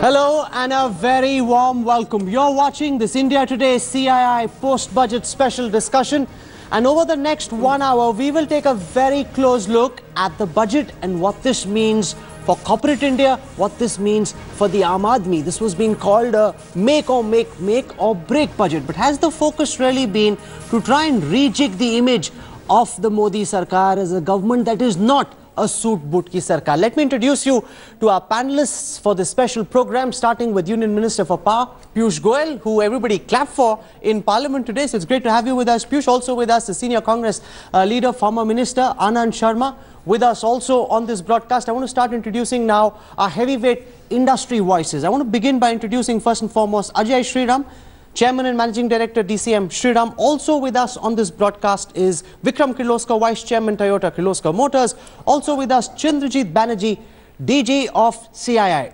Hello and a very warm welcome. You're watching this India Today CII post-budget special discussion, and over the next 1 hour we will take a very close look at the budget and what this means for corporate India, what this means for the Aam Aadmi. This was being called a make or break budget, but has the focus really been to try and rejig the image of the Modi Sarkar as a government that is not a suit-boot ki sarkar? Let me introduce you to our panelists for this special program, starting with Union Minister for Power, Piyush Goyal, who everybody clapped for in Parliament today. So it's great to have you with us, Piyush. Also with us, the senior Congress leader, former Minister Anand Sharma, with us also on this broadcast. I want to start introducing now our heavyweight industry voices. I want to begin by introducing first and foremost Ajay Sriram, Chairman and Managing Director, DCM Sriram. Also with us on this broadcast is Vikram Kirloskar, Vice Chairman, Toyota Kirloskar Motors. Also with us, Chandrajit Banerjee, DG of CII.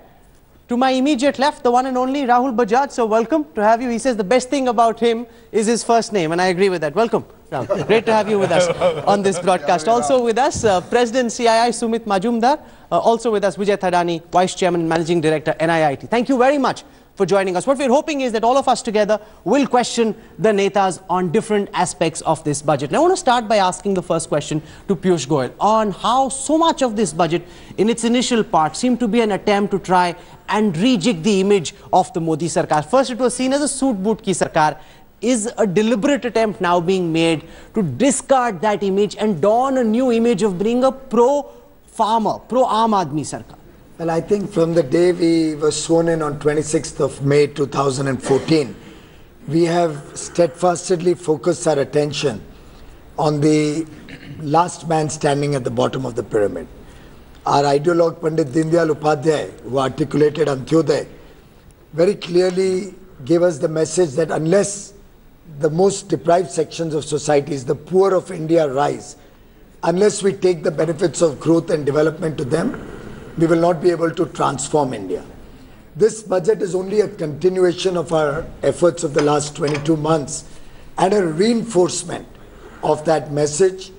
To my immediate left, the one and only Rahul Bajaj. So welcome to have you. He says the best thing about him is his first name, and I agree with that. Welcome, Rahul. Great to have you with us on this broadcast. Also with us, President CII Sumit Majumdar. Also with us, Vijay Thadani, Vice Chairman and Managing Director, NIIT. Thank you very much for joining us. What we're hoping is that all of us together will question the netas on different aspects of this budget. And I want to start by asking the first question to Piyush Goyal on how so much of this budget in its initial part seemed to be an attempt to try and rejig the image of the Modi Sarkar. First it was seen as a suit-boot ki sarkar. Is a deliberate attempt now being made to discard that image and don a new image of being a pro-farmer, pro-Aam Aadmi Sarkar? Well, I think from the day we were sworn in on 26th of May 2014, we have steadfastly focused our attention on the last man standing at the bottom of the pyramid. Our ideologue Pandit Dindayal Upadhyay, who articulated Antyodaya, very clearly gave us the message that unless the most deprived sections of societies, the poor of India, rise, unless we take the benefits of growth and development to them, we will not be able to transform India. This budget is only a continuation of our efforts of the last 22 months and a reinforcement of that message,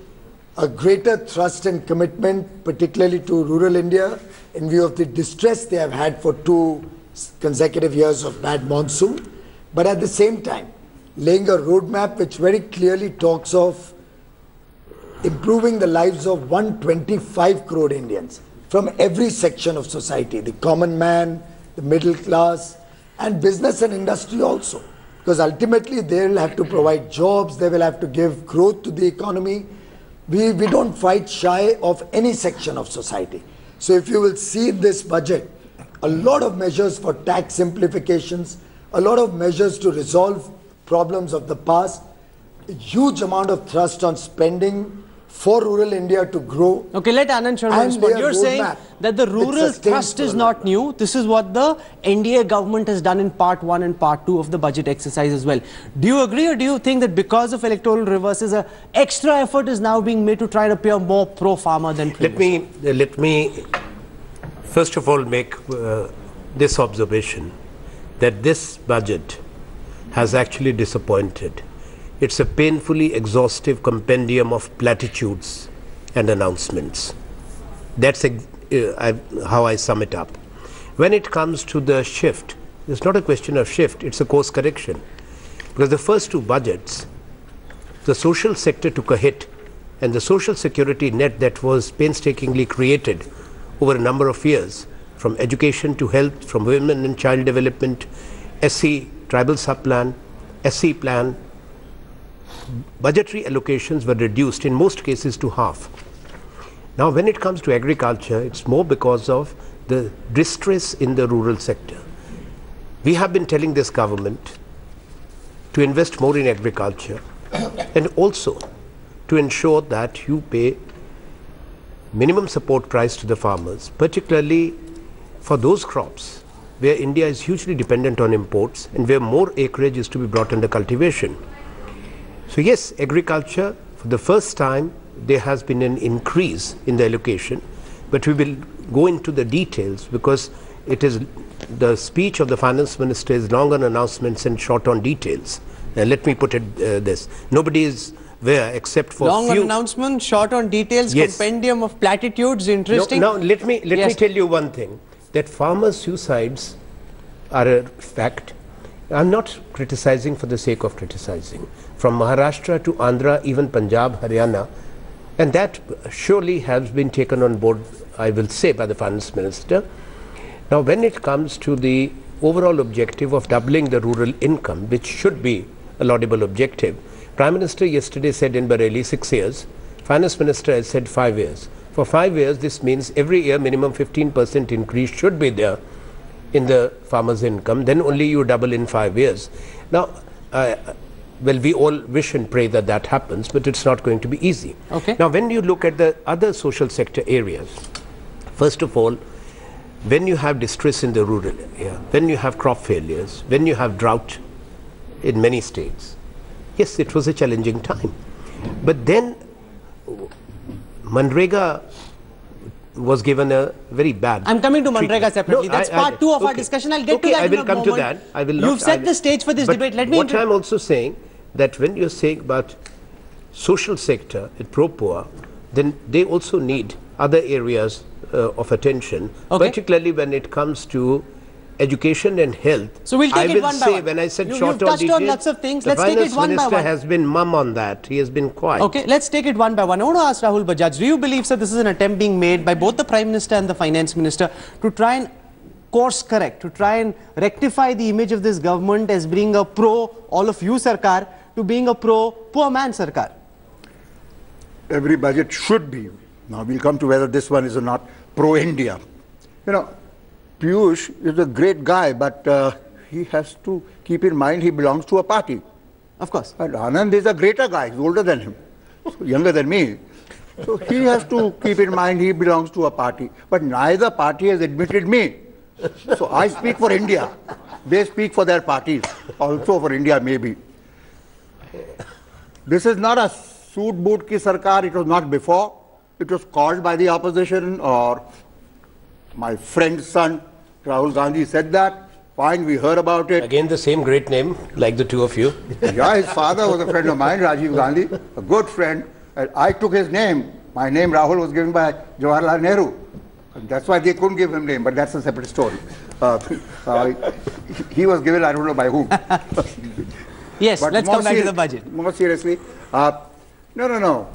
a greater thrust and commitment, particularly to rural India, in view of the distress they have had for 2 consecutive years of bad monsoon, but at the same time, laying a roadmap which very clearly talks of improving the lives of 125 crore Indians from every section of society, the common man, the middle class, and business and industry also. Because ultimately they will have to provide jobs, they will have to give growth to the economy. We don't fight shy of any section of society. So if you will see this budget, a lot of measures for tax simplifications, a lot of measures to resolve problems of the past, a huge amount of thrust on spending for rural India to grow. Okay, let Anand Sharma respond. You're saying that the rural thrust is not new. This is what the NDA government has done in part 1 and part 2 of the budget exercise as well. Do you agree, or do you think that because of electoral reverses, an extra effort is now being made to try and appear more pro-farmer than previous? Let me first of all make this observation that this budget has actually disappointed. It's a painfully exhaustive compendium of platitudes and announcements. That's how I sum it up. When it comes to the shift, it's not a question of shift, it's a course correction. Because the first 2 budgets, the social sector took a hit, and the social security net that was painstakingly created over a number of years, from education to health, from women and child development, SC, tribal sub-plan, SC plan, budgetary allocations were reduced in most cases to half. Now when it comes to agriculture, it's more because of the distress in the rural sector. We have been telling this government to invest more in agriculture and also to ensure that you pay minimum support price to the farmers, particularly for those crops where India is hugely dependent on imports and where more acreage is to be brought under cultivation. So yes, agriculture, for the first time, there has been an increase in the allocation, but we will go into the details because it is the speech of the finance minister is long on announcements and short on details. Let me put it this. Nobody is where, except for long few... on announcement, short on details, compendium of platitudes, interesting. Now, let me tell you one thing, that farmer suicides are a fact. I'm not criticizing for the sake of criticizing. From Maharashtra to Andhra, even Punjab, Haryana, and that surely has been taken on board, I will say, by the Finance Minister. Now, when it comes to the overall objective of doubling the rural income, which should be a laudable objective, Prime Minister yesterday said in Bareilly 6 years, Finance Minister has said 5 years. For 5 years, this means every year minimum 15% increase should be there in the farmer's income, then only you double in 5 years. Now, well, we all wish and pray that that happens, but it's not going to be easy. Okay. Now, when you look at the other social sector areas, first of all, when you have distress in the rural area, when you have crop failures, when you have drought in many states, yes, it was a challenging time. But then Manrega was given a very bad... I'm coming to Manrega separately. No, That's part 2 of our discussion. I'll get to that I will in a come moment. to that. I will not, You've set the stage for this debate. Let me... What I'm also saying, that when you're saying about social sector, pro-poor, then they also need other areas of attention, particularly when it comes to education and health. So we'll take it one by one. When I said You've short on touched details, on lots of things. the Let's take it Finance one by Minister one. has been mum on that. He has been quiet. Okay, let's take it one by one. I want to ask Rahul Bajaj, do you believe, sir, this is an attempt being made by both the Prime Minister and the Finance Minister to try and course correct, to try and rectify the image of this government as being a pro all of you Sarkar to being a pro poor man Sarkar? Every budget should be. Now we'll come to whether this one is or not pro-India. You know, Piyush is a great guy, but he has to keep in mind he belongs to a party. Of course. And Anand is a greater guy, he's older than him, so younger than me. So he has to keep in mind he belongs to a party. But neither party has admitted me. So I speak for India. They speak for their parties, also for India maybe. This is not a suit boot ki sarkar, it was not before. It was called by the opposition, or my friend's son, Rahul Gandhi, said that. Fine, we heard about it. Again, the same great name, like the two of you. Yeah, his father was a friend of mine, Rajiv Gandhi, a good friend. And I took his name. My name, Rahul, was given by Jawaharlal Nehru. And that's why they couldn't give him name, but that's a separate story. He was given, I don't know by whom. Yes, but let's come back to the budget. More seriously, no.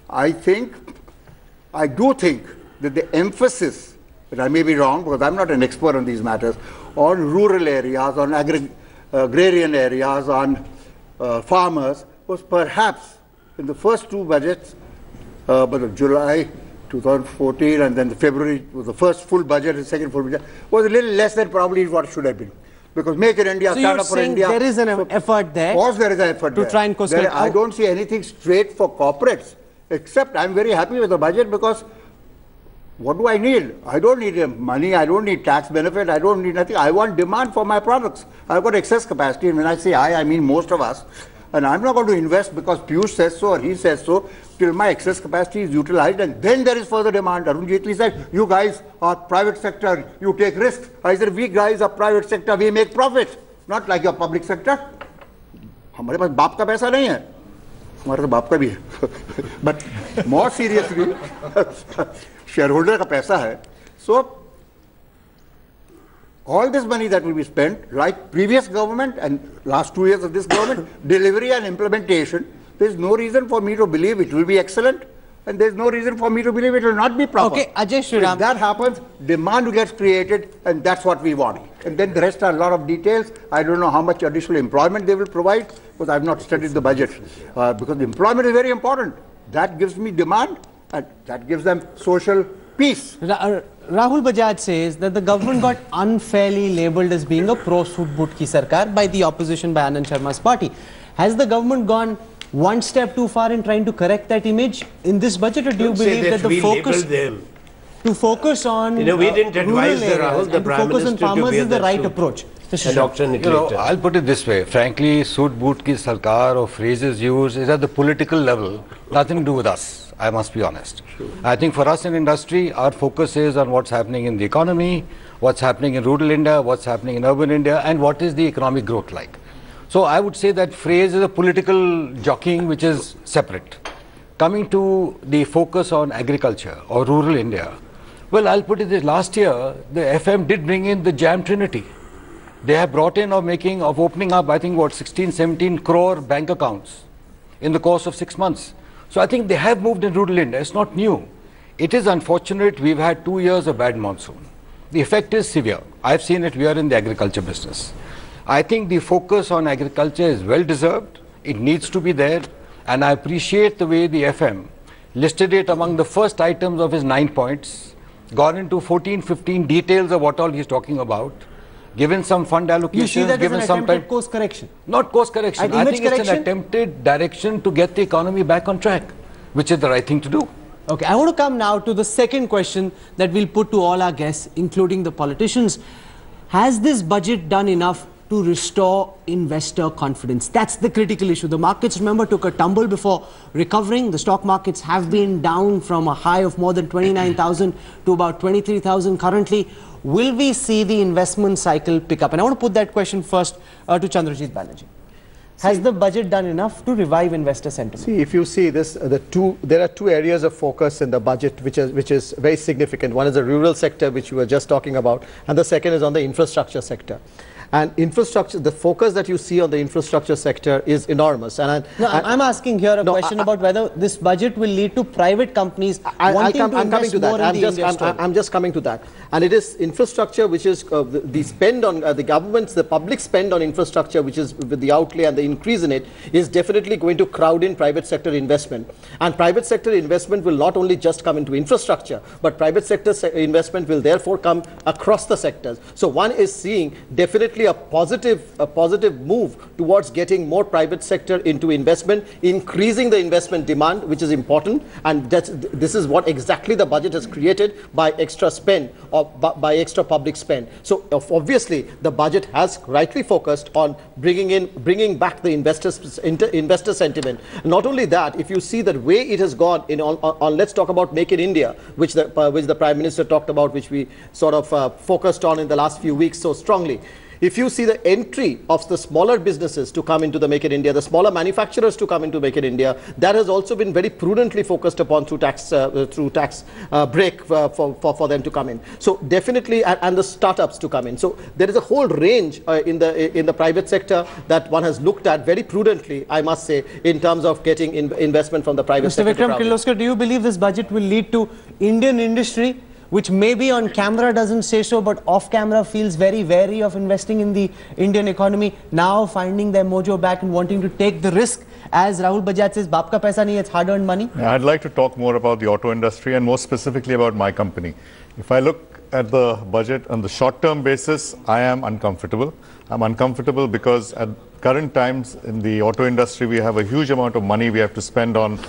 I do think that the emphasis, but I may be wrong because I'm not an expert on these matters, on rural areas, on agrarian areas, on farmers, was perhaps in the first two budgets, but July 2014 and then February was the first full budget, the second full budget, was a little less than probably what it should have been. Because Make in India, so Stand Up for India. There is an effort there. Of course there is an effort to try and course correct. I don't see anything straight for corporates, except I'm very happy with the budget because what do I need? I don't need money, I don't need tax benefit, I don't need nothing. I want demand for my products. I've got excess capacity, and when I say I mean most of us. And I'm not going to invest because Piyush says so or he says so till my excess capacity is utilized, and then there is further demand. Arun Jaitley said, you guys are private sector, you take risks. I said, we guys are private sector, we make profit, not like your public sector. हमारे पास बाप का पैसा नहीं है, हमारे तो बाप का भी है. But more seriously, shareholder का पैसा है. So all this money that will be spent, like previous government and last 2 years of this government, delivery and implementation, there is no reason for me to believe it will be excellent, and there is no reason for me to believe it will not be proper. Okay, Ajay Shriram. If that happens, demand gets created, and that's what we want. And then the rest are a lot of details. I don't know how much additional employment they will provide, because I have not studied the budget. Because the employment is very important. That gives me demand, and that gives them social peace. Rahul Bajaj says that the government got unfairly labelled as being a pro-Sudbut ki sarkar by the opposition, by Anand Sharma's party. Has the government gone one step too far in trying to correct that image in this budget, or do you believe that the focus on we didn't advise the Rahul, the Prime focus on Minister, farmers is the right approach? I'll put it this way. Frankly, Sudbut ki sarkar or phrases used is at the political level, nothing to do with us. I must be honest. Sure. I think for us in industry, our focus is on what's happening in the economy, what's happening in rural India, what's happening in urban India, and what is the economic growth like. So I would say that phrase is a political jockeying which is separate. Coming to the focus on agriculture or rural India, well, I'll put it this: last year the FM did bring in the Jam Trinity. They have brought in of opening up, I think, what, 16, 17 crore bank accounts in the course of 6 months. So I think they have moved in rural India. It's not new. It is unfortunate we've had 2 years of bad monsoon. The effect is severe. I've seen it. We are in the agriculture business. I think the focus on agriculture is well deserved. It needs to be there. And I appreciate the way the FM listed it among the first items of his 9 points, gone into 14, 15 details of what all he's talking about, given some fund allocations. You see that given as an some attempted course correction? Not course correction. I think it's an attempted direction to get the economy back on track, which is the right thing to do. Okay, I want to come now to the second question that we'll put to all our guests, including the politicians. Has this budget done enough to restore investor confidence? That's the critical issue. The markets, remember, took a tumble before recovering. The stock markets have been down from a high of more than 29,000 to about 23,000 currently. Will we see the investment cycle pick up? And I want to put that question first to Chandrajit Banerjee. Has the budget done enough to revive investor sentiment? See, if you see this, there are two areas of focus in the budget which is very significant. One is the rural sector, which we were just talking about, and the second is on the infrastructure sector. And infrastructure, the focus that you see on the infrastructure sector is enormous. And I'm asking here a question about whether this budget will lead to private companies wanting to invest more in the India story. I'm just coming to that. And it is infrastructure, which is the spend on the government's, the public spend on infrastructure, which is with the outlay and the increase in it, is definitely going to crowd in private sector investment. And private sector investment will not only just come into infrastructure, but private sector investment will therefore come across the sectors. So one is seeing definitely a positive move towards getting more private sector into investment, increasing the investment demand, which is important, and this is what exactly the budget has created by extra spend or by extra public spend. So obviously the budget has rightly focused on bringing back the investor sentiment. Not only that, if you see the way it has gone on let's talk about Make in India, which the Prime Minister talked about, which we sort of focused on in the last few weeks so strongly. If you see the entry of the smaller businesses to come into the Make in India, the smaller manufacturers to come into Make in India, that has also been very prudently focused upon through tax break for them to come in. So definitely, and the startups to come in. So there is a whole range in the private sector that one has looked at very prudently, I must say, in terms of getting investment from the private sector. Mr. Vikram Kirloskar, do you believe this budget will lead to Indian industry, which maybe on camera doesn't say so, but off camera feels very wary of investing in the Indian economy, now finding their mojo back and wanting to take the risk? As Rahul Bajaj says, baap ka paisa nahi, it's hard-earned money. I'd like to talk more about the auto industry and more specifically about my company. If I look at the budget on the short-term basis, I am uncomfortable. I'm uncomfortable because at current times in the auto industry, we have a huge amount of money we have to spend on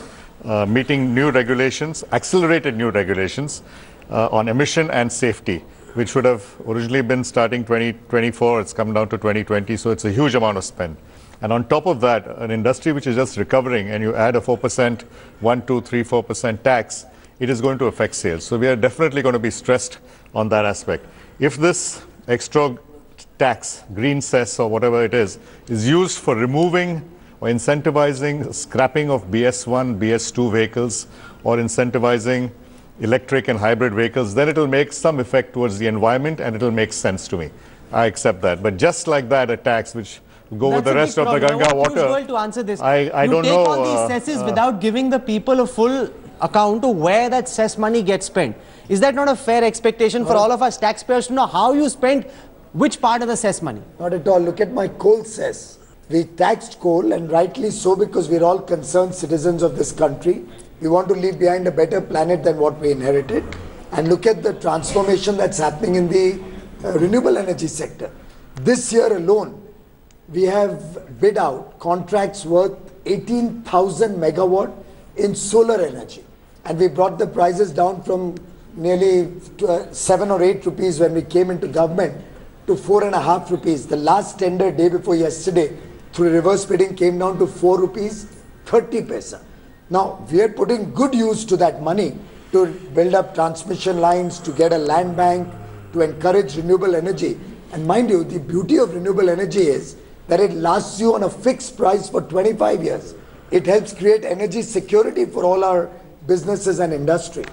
meeting new regulations, accelerated new regulations, on emission and safety, which would have originally been starting 2024, it's come down to 2020, so it's a huge amount of spend. And on top of that, an industry which is just recovering, and you add a 4%, 1, 2, 3, 4% tax, it is going to affect sales. So we are definitely going to be stressed on that aspect. If this extra tax, green cess or whatever it is used for removing or incentivizing scrapping of BS1, BS2 vehicles, or incentivizing electric and hybrid vehicles, then it will make some effect towards the environment and it will make sense to me. I accept that. But just like that, a tax which will go with the rest of the Ganga water, to answer this. I don't know. You take all these cesses without giving the people a full account of where that cess money gets spent. Is that not a fair expectation for all of us taxpayers to know how you spent which part of the cess money? Not at all. Look at my coal cess. We taxed coal, and rightly so, because we're all concerned citizens of this country. We want to leave behind a better planet than what we inherited. And look at the transformation that's happening in the renewable energy sector. This year alone, we have bid out contracts worth 18,000 megawatt in solar energy. And we brought the prices down from nearly 7 or 8 rupees when we came into government to 4.5 rupees. The last tender day before yesterday, through reverse bidding, came down to 4 rupees 30 paisa. Now, we are putting good use to that money to build up transmission lines, to get a land bank, to encourage renewable energy. And mind you, the beauty of renewable energy is that it lasts you on a fixed price for 25 years. It helps create energy security for all our businesses and industry.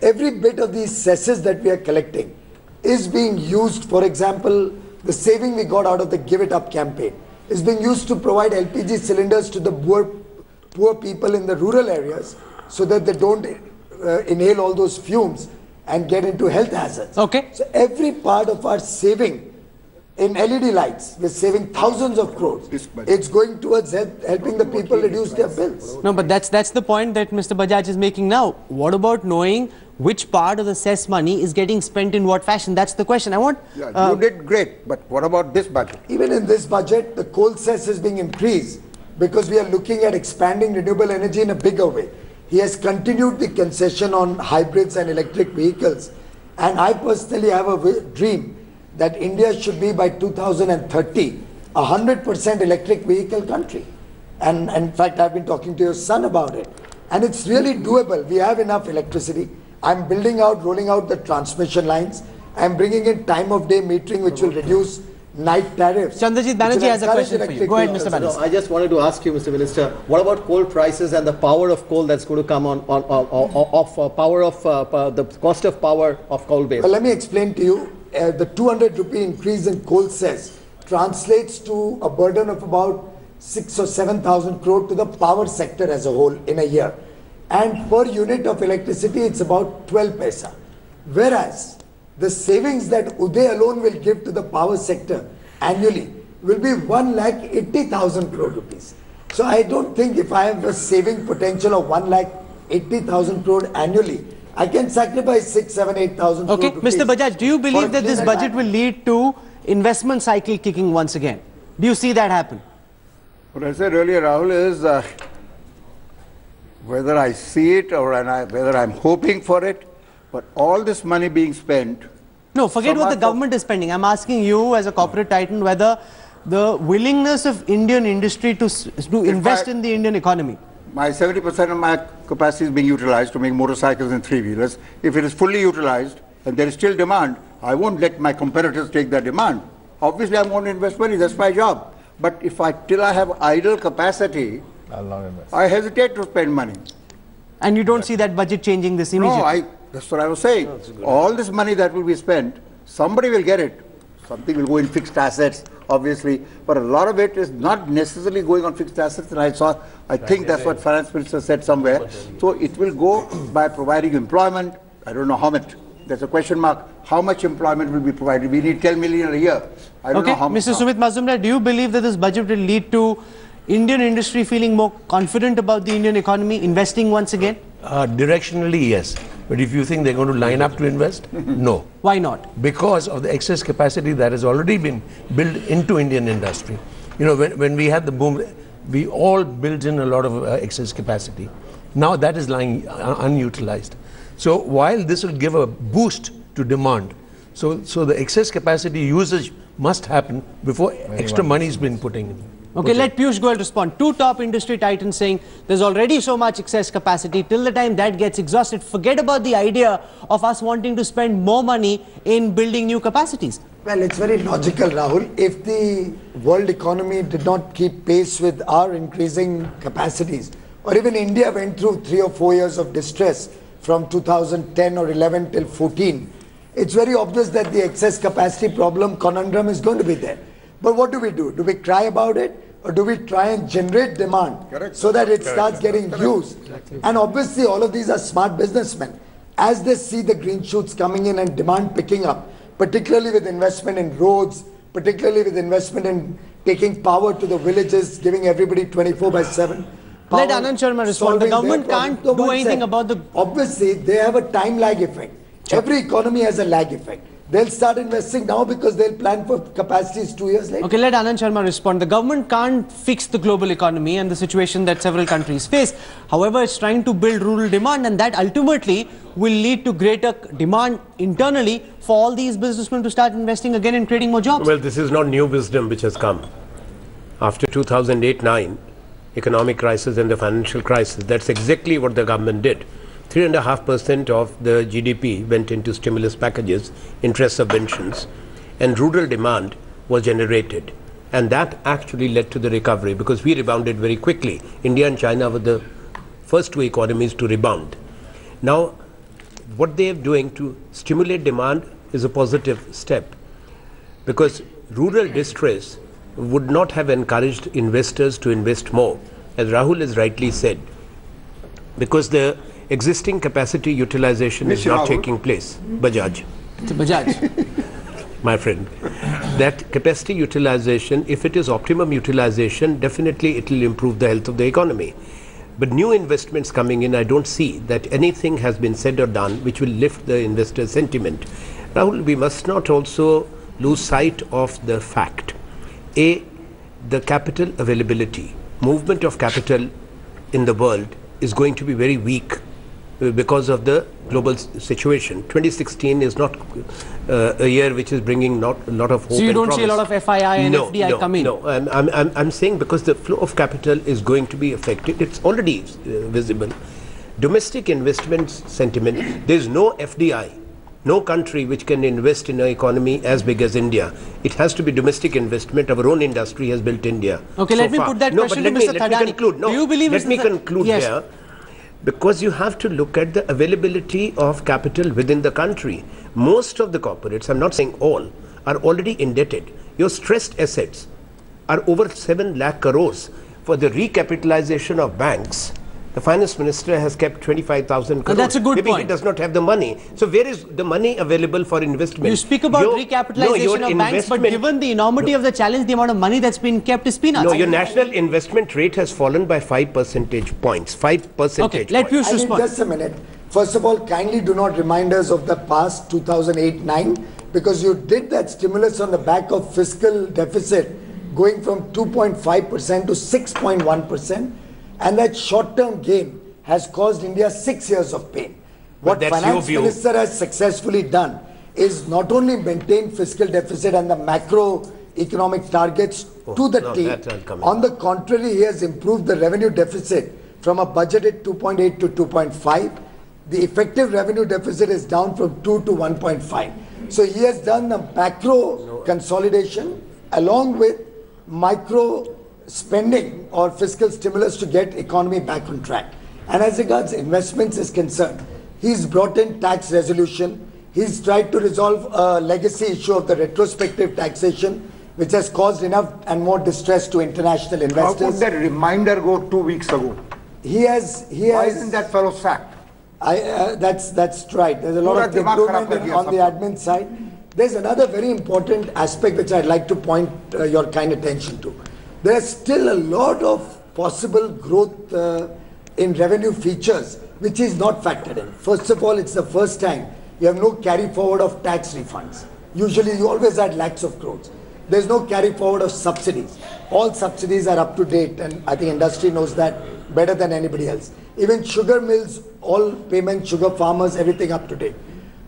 Every bit of these cesses that we are collecting is being used. For example, the saving we got out of the Give It Up campaign is being used to provide LPG cylinders to the poor people in the rural areas so that they don't inhale all those fumes and get into health hazards. Okay. So every part of our saving in LED lights, we're saving thousands of crores. It's going towards helping the people reduce their bills. No, but that's the point that Mr. Bajaj is making now. What about knowing which part of the cess money is getting spent in what fashion? That's the question. I want... you did great, but what about this budget? Even in this budget, the coal cess is being increased because we are looking at expanding renewable energy in a bigger way. He has continued the concession on hybrids and electric vehicles. And I personally have a dream that India should be by 2030 a 100% electric vehicle country. And in fact, I've been talking to your son about it. And it's really doable. We have enough electricity. I'm rolling out the transmission lines. I'm bringing in time of day metering, which will reduce night tariffs. Chandrajit Banerjee has a question for you. Go ahead, Mr. Banerjee. No, I just wanted to ask you, Mr. Minister, what about coal prices and the power of coal that's going to come on the cost of power of coal base? Well, let me explain to you. The 200 rupee increase in coal cess translates to a burden of about 6 or 7,000 crore to the power sector as a whole in a year. And per unit of electricity, it's about 12 paisa. Whereas the savings that Uday alone will give to the power sector annually will be 1,80,000 crore rupees. So I don't think if I have a saving potential of 1,80,000 crore annually, I can sacrifice 6, 7, 8,000 crore rupees. Mr. Bajaj, do you believe that this budget will lead to investment cycle kicking once again? Do you see that happen? What I said earlier, Rahul, is whether I see it or whether I'm hoping for it, but all this money being spent... No, forget what the government is spending. I'm asking you as a corporate titan whether the willingness of Indian industry to invest in the Indian economy. My 70% of my capacity is being utilized to make motorcycles and three-wheelers. If it is fully utilized and there is still demand, I won't let my competitors take that demand. Obviously, I'm going to invest money. That's my job. But if till I have idle capacity, I'll not invest. I hesitate to spend money. And you don't see that budget changing this immediately? No, that's what I was saying. All this money that will be spent, somebody will get it. Something will go in fixed assets, obviously, but a lot of it is not necessarily going on fixed assets. And I think that's what Finance Minister said somewhere. So it will go by providing employment. I don't know how much. There's a question mark. How much employment will be provided? We need 10 million a year. I don't know how much. Mr. Sumit Mazumdar, do you believe that this budget will lead to Indian industry feeling more confident about the Indian economy, investing once again? Directionally, yes. But if you think they're going to line up to invest, no. Why not? Because of the excess capacity that has already been built into Indian industry. You know, when we had the boom, we all built in a lot of excess capacity. Now that is lying unutilized. So while this will give a boost to demand, so the excess capacity usage must happen before extra money is being put in. Okay, let Piyush Goyal respond. Two top industry titans saying there's already so much excess capacity. Till the time that gets exhausted, forget about the idea of us wanting to spend more money in building new capacities. Well, it's very logical, Rahul. If the world economy did not keep pace with our increasing capacities, or even India went through 3 or 4 years of distress from 2010 or 11 till 14, it's very obvious that the excess capacity problem conundrum is going to be there. But what do? Do we cry about it, or do we try and generate demand so that it starts getting used? And obviously all of these are smart businessmen. As they see the green shoots coming in and demand picking up, particularly with investment in roads, particularly with investment in taking power to the villages, giving everybody 24/7 power. Let Anand Sharma respond. The government can't do anything about the... Obviously, they have a time lag effect. Every economy has a lag effect. They'll start investing now because they'll plan for capacities 2 years later. Okay, let Anand Sharma respond. The government can't fix the global economy and the situation that several countries face. However, it's trying to build rural demand, and that ultimately will lead to greater demand internally for all these businessmen to start investing again and creating more jobs. Well, this is not new wisdom which has come. After 2008-9, economic crisis and the financial crisis, that's exactly what the government did. 3.5% of the GDP went into stimulus packages, interest subventions, and rural demand was generated. And that actually led to the recovery because we rebounded very quickly. India and China were the first two economies to rebound. Now, what they are doing to stimulate demand is a positive step because rural distress would not have encouraged investors to invest more, as Rahul has rightly said, because the existing capacity utilization is not taking place. Bajaj. It's a Bajaj. My friend, that capacity utilization, if it is optimum utilization, definitely it will improve the health of the economy. But new investments coming in, I don't see that anything has been said or done which will lift the investor sentiment. Rahul, we must not also lose sight of the fact. A, the capital availability, movement of capital in the world is going to be very weak because of the global situation. 2016 is not a year which is bringing not a lot of hope. So you and don't promise. see a lot of FII and FDI come in? No, I'm saying because the flow of capital is going to be affected. It's already visible. Domestic investment sentiment, there is no FDI, no country which can invest in an economy as big as India. It has to be domestic investment. Our own industry has built India. Okay, let me put that question to Mr. Thadani. Let me conclude. No, do you believe let me conclude here. Because you have to look at the availability of capital within the country. Most of the corporates, I'm not saying all, are already indebted. Your stressed assets are over 7 lakh crores. For the recapitalization of banks, the finance minister has kept 25,000 crores. And that's a good Maybe point. He does not have the money. So where is the money available for investment? You speak about recapitalization of banks, but given the enormity of the challenge, the amount of money that's been kept is peanuts. No, your national investment rate has fallen by 5 percentage points. 5 percentage let Piyush respond. Just a minute. First of all, kindly do not remind us of the past 2008-9 because you did that stimulus on the back of fiscal deficit going from 2.5% to 6.1%. And that short-term gain has caused India 6 years of pain. What finance minister has successfully done is not only maintain fiscal deficit and the macroeconomic targets to the T. On the contrary, he has improved the revenue deficit from a budgeted 2.8 to 2.5. The effective revenue deficit is down from 2 to 1.5. So he has done the macro consolidation along with micro spending or fiscal stimulus to get economy back on track. And as regards investments is concerned, he's brought in tax resolution. He's tried to resolve a legacy issue of the retrospective taxation, which has caused enough and more distress to international investors. How could that reminder go 2 weeks ago? Why isn't that fellow sacked? That's right. There's a lot of improvement on the admin side. There's another very important aspect which I'd like to point your kind attention to. There's still a lot of possible growth in revenue features which is not factored in. First of all, it's the first time you have no carry forward of tax refunds. Usually you always had lakhs of crores. There's no carry forward of subsidies. All subsidies are up to date and I think industry knows that better than anybody else. Even sugar mills, all payments, sugar farmers, everything up to date.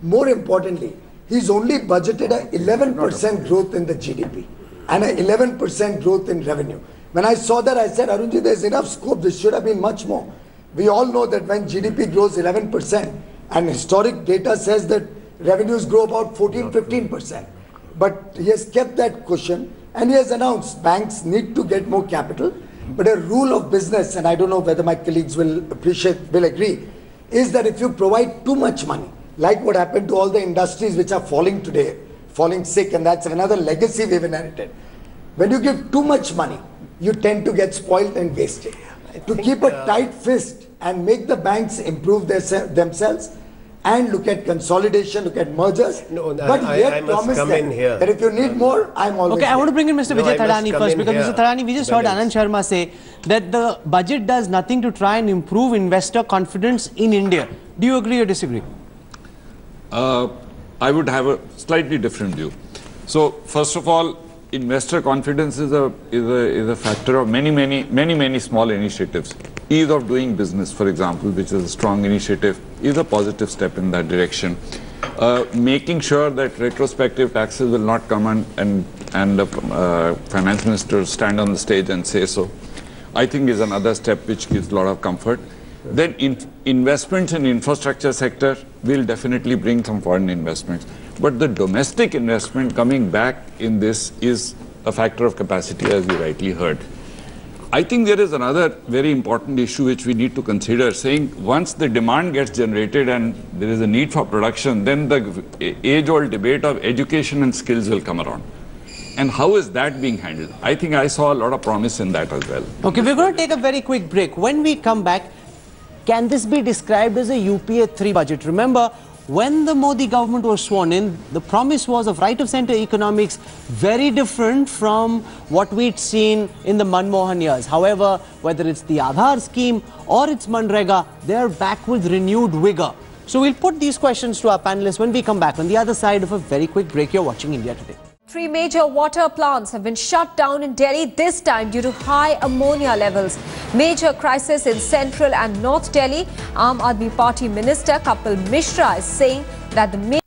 More importantly, he's only budgeted a 11% growth in the GDP. And an 11% growth in revenue. When I saw that, I said, Arunji, there's enough scope. This should have been much more. We all know that when GDP grows 11%, and historic data says that revenues grow about 14-15%. But he has kept that cushion, and he has announced banks need to get more capital. But a rule of business, and I don't know whether my colleagues will agree, is that if you provide too much money, like what happened to all the industries which are falling today, falling sick, and that's another legacy we've inherited. When you give too much money, you tend to get spoiled and wasted. To keep a tight fist and make the banks improve themselves and look at consolidation, look at mergers, but yet promise them that if you need more, I'm always Okay, I want to bring in Mr. Vijay Thadani first because Mr. Thadani, we just heard Anand Sharma say that the budget does nothing to try and improve investor confidence in India. Do you agree or disagree? I would have a slightly different view. So, first of all, investor confidence is a factor of many small initiatives. Ease of doing business, for example, which is a strong initiative, is a positive step in that direction. Making sure that retrospective taxes will not come and the finance minister stand on the stage and say so, I think is another step which gives a lot of comfort. Then investments in infrastructure sector will definitely bring some foreign investments. But the domestic investment coming back in this is a factor of capacity, as you rightly heard. I think there is another very important issue which we need to consider, saying once the demand gets generated and there is a need for production, then the age-old debate of education and skills will come around. And how is that being handled? I think I saw a lot of promise in that as well. Okay, we're going to take a very quick break. When we come back, can this be described as a UPA 3 budget? Remember, when the Modi government was sworn in, the promise was of right-of-centre economics, very different from what we'd seen in the Manmohan years. However, whether it's the Aadhaar scheme or it's Manrega, they're back with renewed vigour. So we'll put these questions to our panelists when we come back on the other side of a very quick break. You're watching India Today. 3 major water plants have been shut down in Delhi, this time due to high ammonia levels. Major crisis in central and north Delhi. Aam Aadmi Party Minister Kapil Mishra is saying that the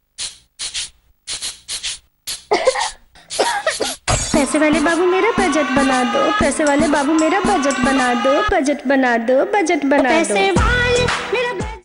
पैसे वाले बाबू मेरा budget बना दो, पैसे वाले बाबू मेरा budget बना दो, बजट बना दो, बजट बना दो, पैसे वाले मेरा